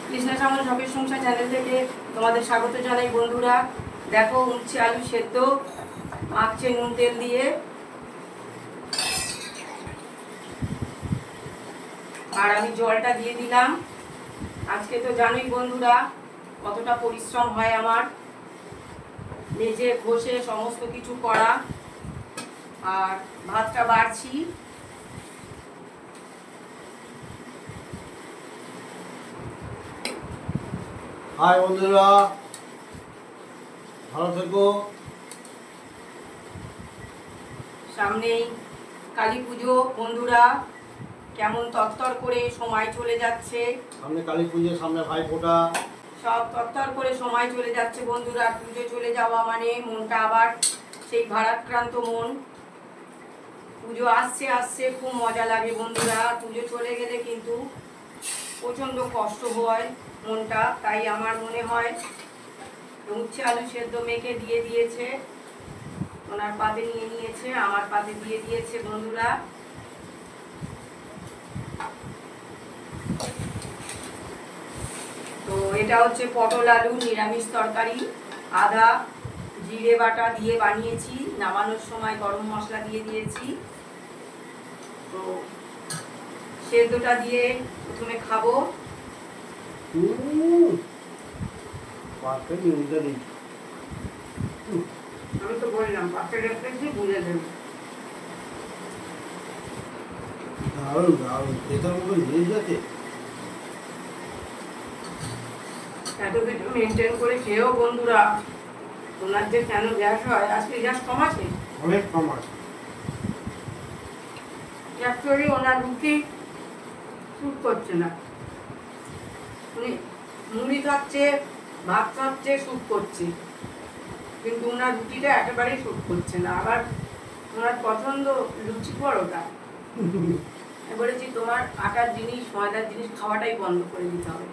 কৃষ্ণা সামল শখের সংসার চ্যানেল থেকে তোমাদের স্বাগত জানাই বন্ধুরা। দেখো উচ্ছে আলু সেদ্ধ মাখছে নুন তেল দিয়ে। আর আমি জলটা দিয়ে দিলাম। আজকে তো জানোই বন্ধুরা কতটা পরিশ্রম হয় আমার, মেজে ঘষে সমস্ত কিছু করা। আর ভাতটা বাড়ছি। হাই বন্ধুরা, ভালো থেকো। সামনেই কালী পুজো বন্ধুরা, কেমন তরতর করে সময় চলে যাচ্ছে। সামনে কালী পুজো, সামনে ভাইফোঁটা, সব তরতর করে সময় চলে যাচ্ছে বন্ধুরা। পুজো চলে যাওয়া মানে মনটা আবার সেই ভারাক্রান্ত মন। পুজো আসছে আসছে খুব মজা লাগে বন্ধুরা। পুজো চলে গেলে কিন্তু প্রচণ্ড কষ্ট হয় মনটা। তাই আমার মনে হয় উচ্ছে আলু সেদ্ধ মেখে দিয়ে দিয়েছে, ওনার পাতে নিয়ে নিয়েছে, আমার পাতে দিয়ে দিয়েছে বন্ধুরা। তো এটা হচ্ছে পটল আলু নিরামিষ তরকারি, আদা জিরে বাটা দিয়ে বানিয়েছি। নামানোর সময় গরম মশলা দিয়ে দিয়েছি। তো সেদ্ধটা দিয়ে প্রথমে খাবো। আমি তো বললাম পাশে রেখেছি, বুঝে দেবো। দারুণ দারুণ, এটার মতো জিনিস আছে। এত কিছু মেনটেন করে খেয়েও বন্ধুরা ওনার যে কেন গ্যাস হয়, আজকে গ্যাস কম আছে, অনেক কম আছে। অ্যাকচুয়ালি ওনার রুটি স্যুট করছে না। উনি মুড়ি খাচ্ছে, ভাত খাচ্ছে, স্যুট করছে, কিন্তু ওনার রুটিটা একেবারেই স্যুট করছে না। আবার ওনার পছন্দ লুচি পরোটা। বলেছি তোমার আটার জিনিস ময়দার জিনিস খাওয়াটাই বন্ধ করে দিতে হবে।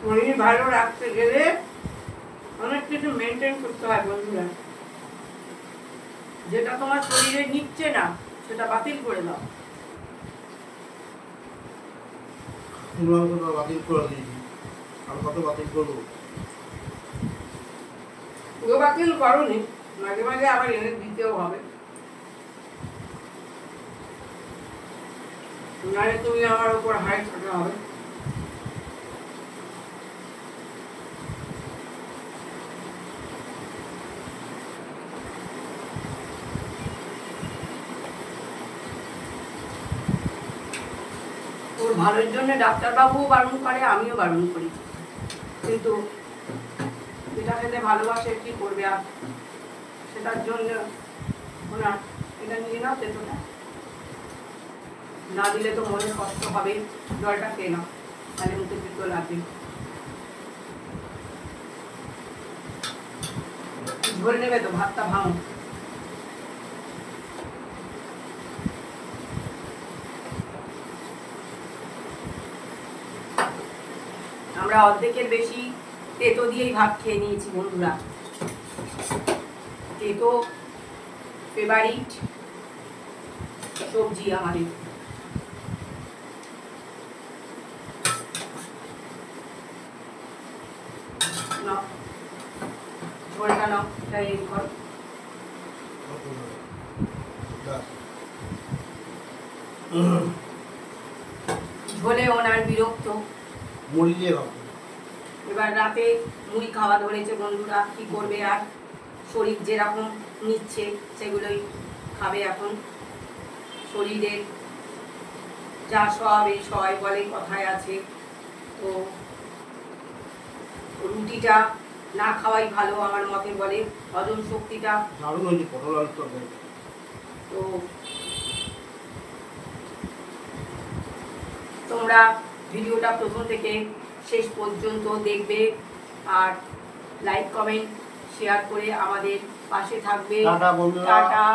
শরীর ভালো রাখতে গেলে অনেক কিছু মেনটেন করতে হয় বন্ধুরা। যেটা তোমার শরীরে নিচ্ছে না সেটা বাতিল করে দাও। বাতিল করে দিয়েছি, আর কত বাতিল করবো? পুরো বাতিল করোনি, মাঝে মাঝে আবার এনে দিতেও হবে, নাহলে তুমি আমার উপর হাই থাকা হবে। ওর ভালোর জন্য ডাক্তারবাবুও বারণ করে, আমিও বারণ করি, কিন্তু এটা খেতে ভালোবাসে, কি করবে আর। সেটার জন্য ওনার এটা নিয়ে নাও, তেতোটা না দিলে তো মনে কষ্ট হবে। জলটা খেয়ে নাও, তাহলে মুখে তিতো লাগবে। ঝোল নেবে তো, ভাতটা ভাঙো। আমরা অর্ধেকের বেশি তেতো দিয়েই ভাত খেয়ে নিয়েছি বন্ধুরা। তেতো ফেভারিট সবজি আমাদের। নাও ঝোলটা নাও, এটা এই করো। ঝোলে ওনার বিরক্ত। মুড়ি দিয়ে খাবো। এবার রাতে মুড়ি খাওয়া ধরেছে বন্ধুরা, কি করবে আর। শরীর যেরকম নিচ্ছে সেগুলোই খাবে এখন। শরীরের যা সব এই সবাই বলে কথায় আছে। তো রুটিটা না খাওয়াই ভালো আমার মতে বলে, হজম শক্তিটা। দারুণ হয়েছে পটল আলুর তরকারি। তো তোমরা ভিডিওটা প্রথম থেকে শেষ পর্যন্ত দেখবে, আর লাইক কমেন্ট শেয়ার করে আমাদের পাশে থাকবে। টাটা বন্ধুরা। টাটা।